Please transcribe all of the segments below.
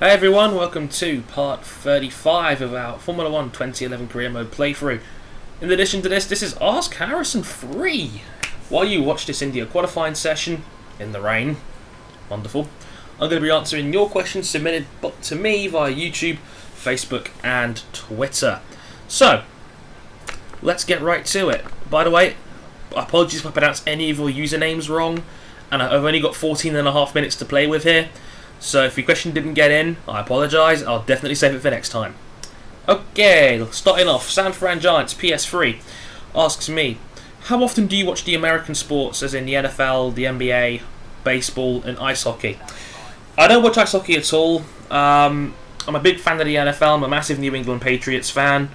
Hey everyone, welcome to part 35 of our Formula 1 2011 career mode playthrough. In addition to this is Ask Harrison free. While you watch this India qualifying session in the rain, wonderful, I'm going to be answering your questions submitted to me via YouTube, Facebook and Twitter. So, let's get right to it. By the way, apologies if I pronounce any of your usernames wrong, and I've only got 14 and a half minutes to play with here. So if your question didn't get in, I apologise. I'll definitely save it for next time. Okay, starting off, San Fran Giants PS3 asks me, how often do you watch the American sports, as in the NFL, the NBA, baseball and ice hockey? I don't watch ice hockey at all. I'm a big fan of the NFL. I'm a massive New England Patriots fan.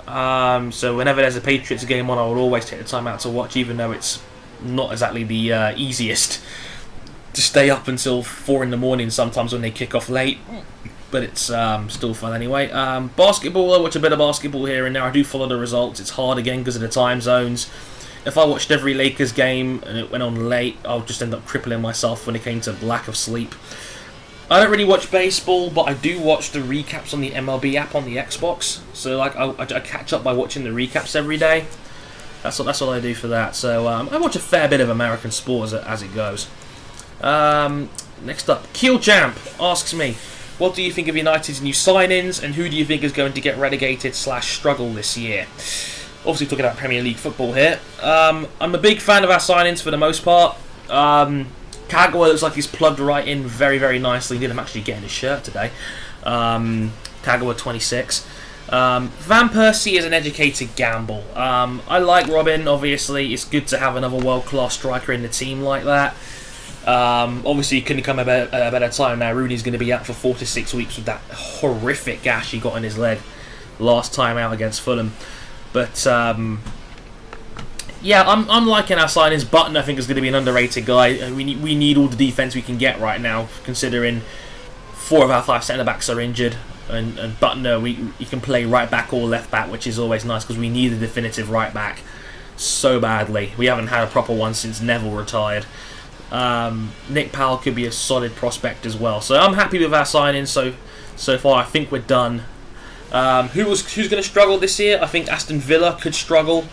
So whenever there's a Patriots game on, I will always take the time out to watch, even though it's not exactly the easiest to stay up until 4 in the morning sometimes when they kick off late, but it's still fun anyway. Basketball, I watch a bit of basketball here and there. I do follow the results. It's hard again because of the time zones. If I watched every Lakers game and it went on late, I'll just end up crippling myself when it came to lack of sleep. I don't really watch baseball, but I do watch the recaps on the MLB app on the Xbox. So like I catch up by watching the recaps every day. That's what I do for that. So I watch a fair bit of American sports as it goes. Next up, Keel Champ asks me, what do you think of United's new signings and who do you think is going to get relegated/struggle this year? Obviously talking about Premier League football here. I'm a big fan of our signings for the most part. Kagawa looks like he's plugged right in very, very nicely. Did him actually getting his shirt today. Kagawa 26. Van Persie is an educated gamble. I like Robin, obviously. It's good to have another world-class striker in the team like that. Obviously, it couldn't come at a better time now. Rooney's going to be out for 4 to 6 weeks with that horrific gash he got in his leg last time out against Fulham. But yeah, I'm liking our signings. Button, I think, is going to be an underrated guy. We need all the defence we can get right now, considering 4 of our 5 centre-backs are injured. And Butner, he can play right back or left back, which is always nice because we need a definitive right back so badly. We haven't had a proper one since Neville retired. Nick Powell could be a solid prospect as well. So I'm happy with our signings so far. I think we're done. Who's going to struggle this year? I think Aston Villa could struggle.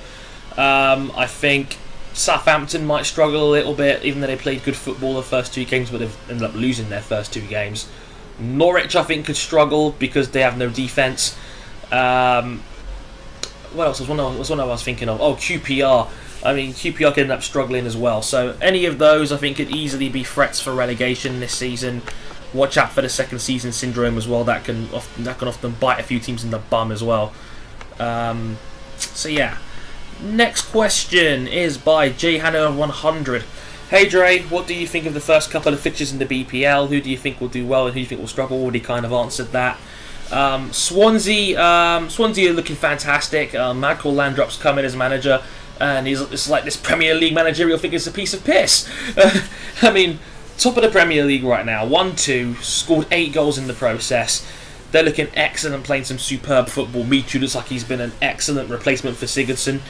I think Southampton might struggle a little bit, even though they played good football the first 2 games, but they've ended up losing their first 2 games. Norwich, I think, could struggle because they have no defence. What else was one I was thinking of? Oh, QPR. I mean, QPR could end up struggling as well. So any of those, I think, could easily be threats for relegation this season. Watch out for the second season syndrome as well. That can often bite a few teams in the bum as well. So yeah. Next question is by JHanna100. Hey Dre, what do you think of the first couple of fixtures in the BPL? Who do you think will do well and who do you think will struggle? Already kind of answered that. Swansea are looking fantastic. Michael Landrop's coming as manager. And it's like this Premier League managerial thing is a piece of piss. I mean, top of the Premier League right now, 1-2, scored 8 goals in the process. They're looking excellent, playing some superb football. Michu looks like he's been an excellent replacement for Sigurdsson.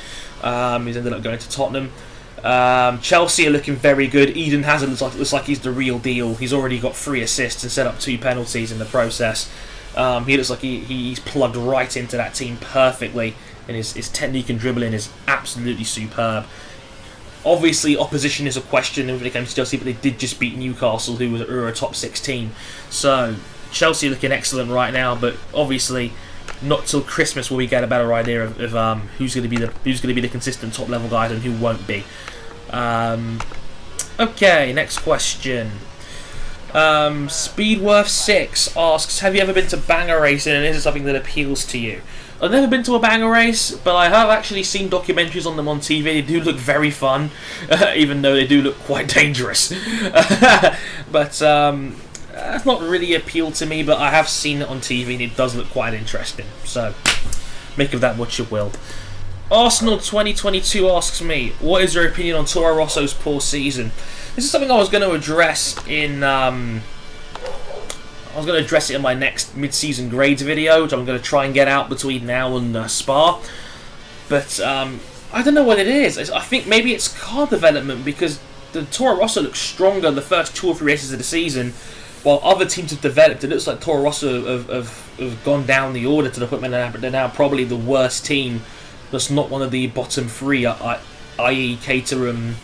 He's ended up going to Tottenham. Chelsea are looking very good. Eden Hazard looks like he's the real deal. He's already got 3 assists and set up 2 penalties in the process. He looks like he's plugged right into that team perfectly. And his technique and dribbling is absolutely superb. Obviously, opposition is a question when it comes to Chelsea, but they did just beat Newcastle, who were a top 6 team. So Chelsea are looking excellent right now, but obviously not till Christmas will we get a better idea of who's going to be the consistent top level guys and who won't be. Okay, next question. Speedworth6 asks, have you ever been to banger racing and is it something that appeals to you? I've never been to a banger race, but I have actually seen documentaries on them on TV. They do look very fun, even though they do look quite dangerous. But that's not really appealed to me, but I have seen it on TV and it does look quite interesting. So, make of that what you will. Arsenal 2022 asks me, what is your opinion on Toro Rosso's poor season? This is something I was going to address in my next mid-season grades video, which I'm going to try and get out between now and Spa. But I don't know what it is. I think maybe it's car development because the Toro Rosso looks stronger the first 2 or 3 races of the season, while other teams have developed, it looks like Toro Rosso have gone down the order to the point where they're now probably the worst team that's not one of the bottom three, i.e. Caterham,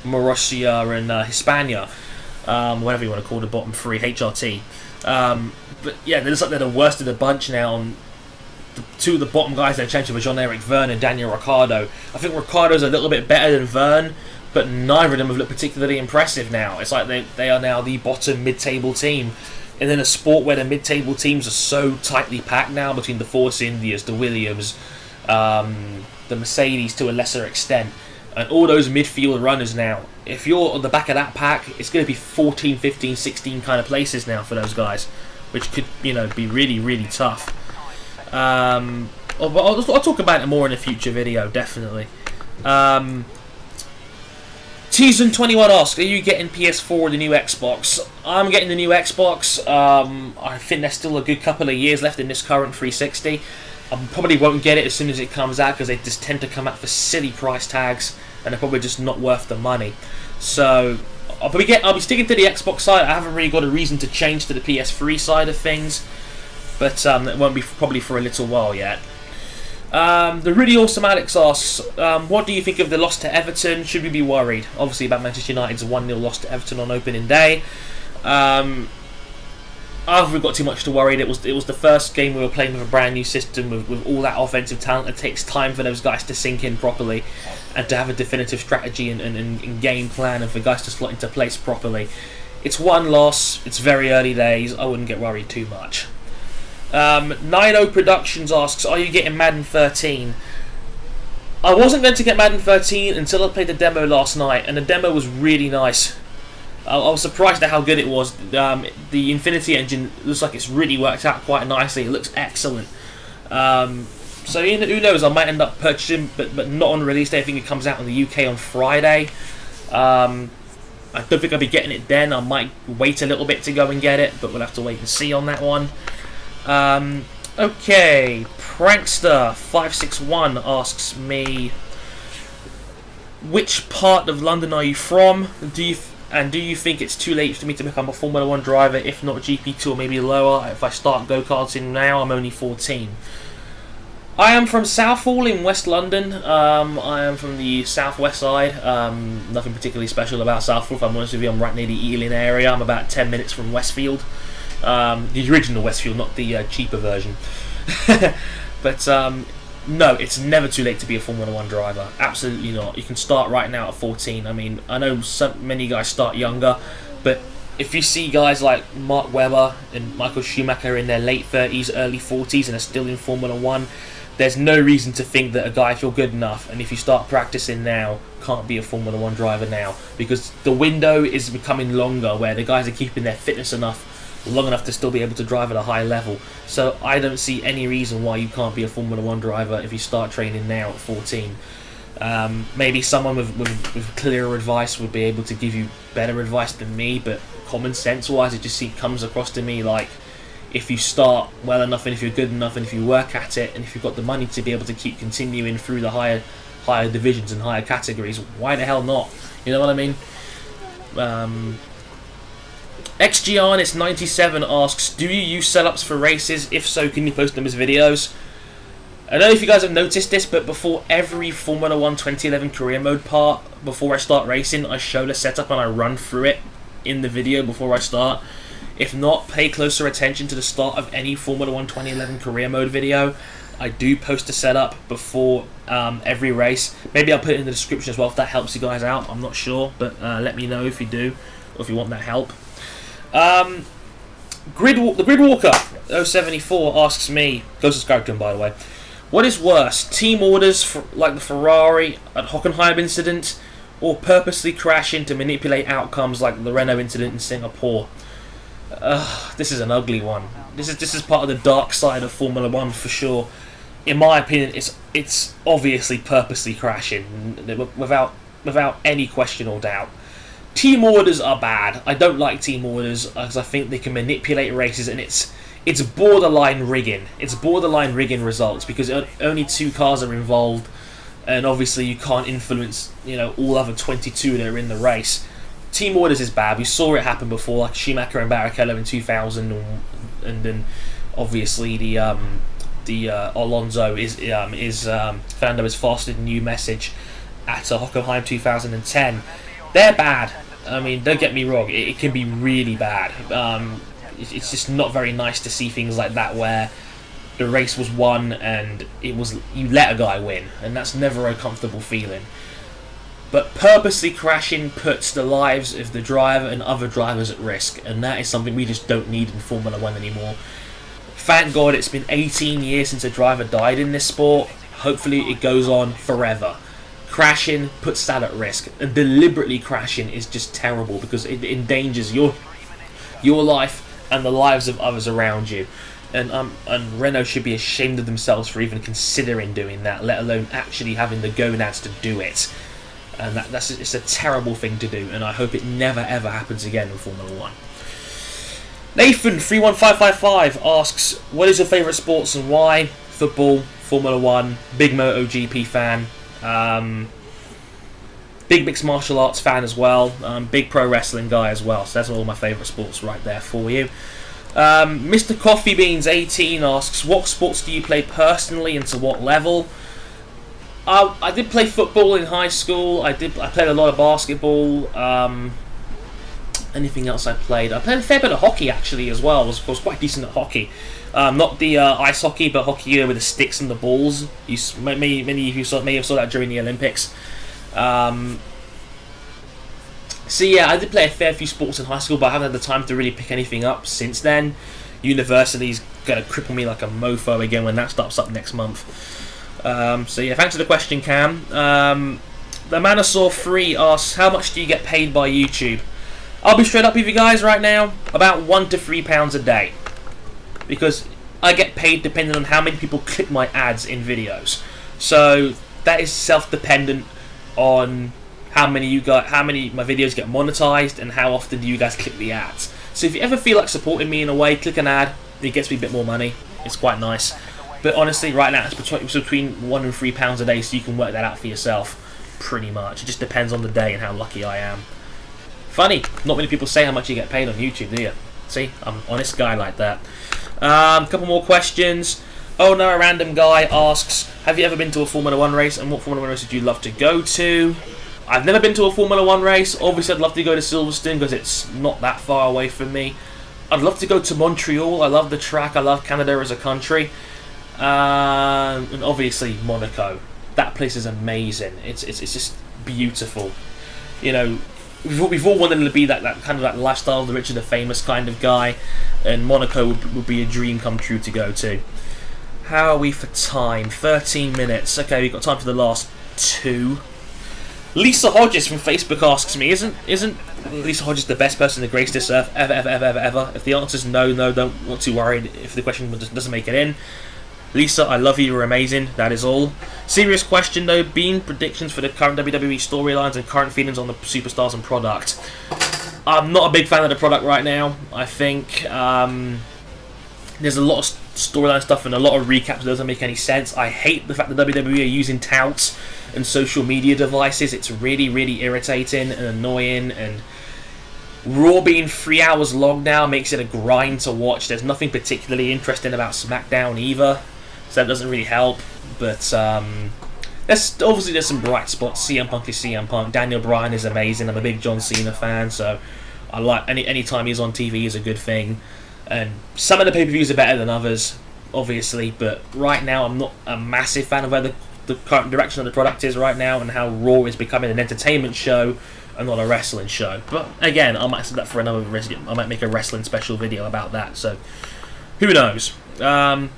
Marussia and Hispania, whatever you want to call the bottom three, HRT. But yeah, it looks like they're the worst of the bunch now. And two of the bottom guys in the championship are Jean-Eric Verne and Daniel Ricciardo. I think Ricciardo's a little bit better than Verne, but neither of them have looked particularly impressive now. It's like they are now the bottom mid-table team. And in a sport where the mid-table teams are so tightly packed now between the Force Indias, the Williams, the Mercedes to a lesser extent, and all those midfield runners now, if you're on the back of that pack, it's going to be 14, 15, 16 kind of places now for those guys, which could, be really, really tough. I'll talk about it more in a future video, definitely. Season 21 asks, are you getting PS4 or the new Xbox? I'm getting the new Xbox. I think there's still a good couple of years left in this current 360. I probably won't get it as soon as it comes out because they just tend to come out for silly price tags and they're probably just not worth the money. So I'll be sticking to the Xbox side. I haven't really got a reason to change to the PS3 side of things, but it won't be probably for a little while yet. The really awesome Alex asks, what do you think of the loss to Everton? Should we be worried? Obviously about Manchester United's 1-0 loss to Everton on opening day. I haven't got too much to worry. It was the first game we were playing with a brand new system with all that offensive talent. It takes time for those guys to sink in properly and to have a definitive strategy and game plan and for guys to slot into place properly. It's one loss. It's very early days. I wouldn't get worried too much. Nino Productions asks, are you getting Madden 13? I wasn't going to get Madden 13 until I played the demo last night, and the demo was really nice. I was surprised at how good it was. The Infinity engine looks like it's really worked out quite nicely. It looks excellent. So who knows? I might end up purchasing, but not on release day. I think it comes out in the UK on Friday. I don't think I'll be getting it then. I might wait a little bit to go and get it, but we'll have to wait and see on that one. Okay, Prankster561 asks me, which part of London are you from? Do you think it's too late for me to become a Formula 1 driver, if not GP2 or maybe lower? If I start go-karting now, I'm only 14. I am from Southall in West London. I am from the southwest side. Nothing particularly special about Southall, if I'm honest with you. I'm right near the Ealing area. I'm about 10 minutes from Westfield. The original Westfield, not the cheaper version. But no, it's never too late to be a Formula 1 driver. Absolutely not. You can start right now at 14. I mean, I know many guys start younger, but if you see guys like Mark Webber and Michael Schumacher in their late 30s, early 40s and are still in Formula 1, there's no reason to think that a guy, if you're good enough and if you start practicing now, can't be a Formula 1 driver now, because the window is becoming longer where the guys are keeping their fitness long enough to still be able to drive at a high level. So I don't see any reason why you can't be a Formula 1 driver if you start training now at 14. Maybe someone with clearer advice would be able to give you better advice than me, but common sense wise it just comes across to me like, if you start well enough and if you're good enough and if you work at it and if you've got the money to be able to keep continuing through the higher divisions and higher categories, why the hell not? You know what I mean? XGRness97 asks, do you use setups for races? If so, can you post them as videos? I don't know if you guys have noticed this, but before every Formula 1 2011 career mode part, before I start racing, I show the setup and I run through it in the video before I start. If not, pay closer attention to the start of any Formula 1 2011 career mode video. I do post a setup before every race. Maybe I'll put it in the description as well if that helps you guys out. I'm not sure, but let me know if you do, or if you want that help. The Gridwalker 074 asks me, go subscribe to him by the way, what is worse, team orders like the Ferrari at Hockenheim incident, or purposely crashing to manipulate outcomes like the Renault incident in Singapore? This is an ugly one. This is part of the dark side of Formula 1 for sure. In my opinion, it's obviously purposely crashing without any question or doubt. Team orders are bad. I don't like team orders because I think they can manipulate races, and it's borderline rigging. It's borderline rigging results because only 2 cars are involved, and obviously you can't influence all other 22 that are in the race. team orders is bad. We saw it happen before, like Schumacher and Barrichello in 2000, and then obviously the Alonso Fernando is faster than you message at Hockenheim 2010. They're bad. I mean, don't get me wrong, it can be really bad. It's just not very nice to see things like that where the race was won and you let a guy win, and that's never a comfortable feeling. But purposely crashing puts the lives of the driver and other drivers at risk, and that is something we just don't need in Formula 1 anymore. Thank God it's been 18 years since a driver died in this sport. Hopefully it goes on forever. Crashing puts that at risk, and deliberately crashing is just terrible because it endangers your life and the lives of others around you. And Renault should be ashamed of themselves for even considering doing that, let alone actually having the gonads to do it. And it's a terrible thing to do, and I hope it never ever happens again in Formula 1. Nathan 31555 asks, what is your favourite sports and why? Football, Formula 1, big MotoGP fan. Big mixed martial arts fan as well. Big pro wrestling guy as well. So that's all my favourite sports right there for you. Mr. Coffee Beans 18 asks, what sports do you play personally and to what level? I did play football in high school. I played a lot of basketball. Anything else I played? I played a fair bit of hockey actually as well. I was quite decent at hockey. Not the ice hockey, but hockey with the sticks and the balls. Many of you may have saw that during the Olympics. So yeah, I did play a fair few sports in high school, but I haven't had the time to really pick anything up since then. University's going to cripple me like a mofo again when that starts up next month. So yeah, thanks for the question, Cam. The Manasaur 3 asks, how much do you get paid by YouTube? I'll be straight up with you guys right now, about £1 to £3 a day. Because I get paid depending on how many people click my ads in videos. So that is self-dependent on how many my videos get monetized and how often do you guys click the ads. So if you ever feel like supporting me in a way, click an ad, it gets me a bit more money. It's quite nice. But honestly, right now it's between £1 and £3 a day, so you can work that out for yourself, pretty much. It just depends on the day and how lucky I am. Funny, not many people say how much you get paid on YouTube, do you? See, I'm an honest guy like that. Couple more questions. Oh no, a random guy asks, have you ever been to a Formula 1 race, and what Formula 1 race would you love to go to? I've never been to a Formula 1 race. Obviously I'd love to go to Silverstone because it's not that far away from me. I'd love to go to Montreal. I love the track. I love Canada as a country. And obviously Monaco. That place is amazing. It's just beautiful. You know, we've all wanted to be that kind of that lifestyle, the rich and the famous kind of guy, and Monaco would be a dream come true to go to. How are we for time? 13 minutes. Okay, we've got time for the last two. Lisa Hodges from Facebook asks me, isn't Lisa Hodges the best person to grace this earth ever? If the answer is no, don't not too worried if the question doesn't make it in. Lisa, I love you, you're amazing, that is all. Serious question though, Bean, predictions for the current WWE storylines and current feelings on the superstars and product. I'm not a big fan of the product right now. I think there's a lot of storyline stuff and a lot of recaps that doesn't make any sense. I hate the fact that WWE are using touts and social media devices. It's really, really irritating and annoying, and Raw being 3 hours long now makes it a grind to watch. There's nothing particularly interesting about SmackDown either, so that doesn't really help. But there's some bright spots. CM Punk is CM Punk. Daniel Bryan is amazing. I'm a big John Cena fan, so I like any time he's on TV is a good thing. And some of the pay-per-views are better than others, obviously, but right now I'm not a massive fan of where the current direction of the product is right now, and how Raw is becoming an entertainment show and not a wrestling show. But again, I might say that for another video. I might make a wrestling special video about that, so who knows. I'm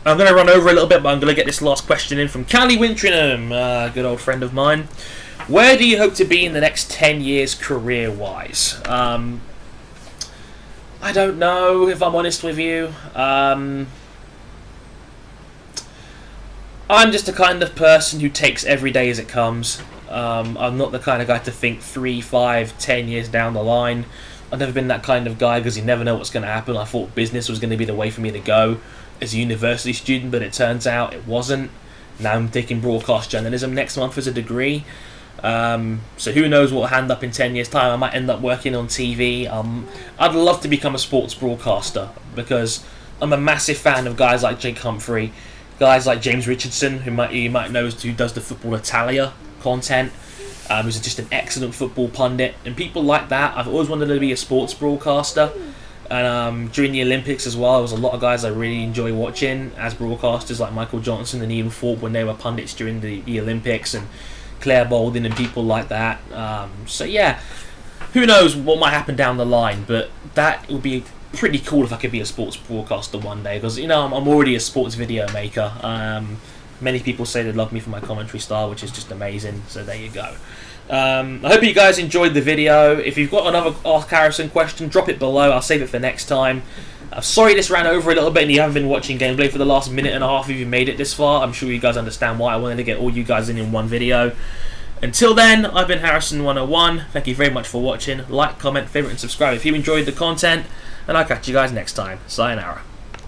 going to run over a little bit, but I'm going to get this last question in from Callie Wintringham, a good old friend of mine. Where do you hope to be in the next 10 years career-wise? I don't know, if I'm honest with you. I'm just the kind of person who takes every day as it comes. I'm not the kind of guy to think 3, 5, 10 years down the line. I've never been that kind of guy because you never know what's going to happen. I thought business was going to be the way for me to go as a university student, but it turns out it wasn't. Now I'm taking broadcast journalism next month as a degree. So who knows what will hand up in 10 years' time. I might end up working on TV. I'd love to become a sports broadcaster because I'm a massive fan of guys like Jake Humphrey, guys like James Richardson, who you might know who does the Football Italia content, who's just an excellent football pundit, and people like that. I've always wanted to be a sports broadcaster. And during the Olympics as well, there was a lot of guys I really enjoy watching as broadcasters, like Michael Johnson and Ian Thorpe when they were pundits during the Olympics, and Claire Balding and people like that. So yeah, who knows what might happen down the line, but that would be pretty cool if I could be a sports broadcaster one day, because I'm already a sports video maker. Many people say they love me for my commentary style, which is just amazing, so there you go. I hope you guys enjoyed the video. If you've got another Ask Harrison question, drop it below. I'll save it for next time. I'm sorry this ran over a little bit and you haven't been watching gameplay for the last minute and a half if you made it this far. I'm sure you guys understand why I wanted to get all you guys in one video. Until then, I've been Harrison101. Thank you very much for watching. Like, comment, favourite and subscribe if you enjoyed the content. And I'll catch you guys next time. Sayonara.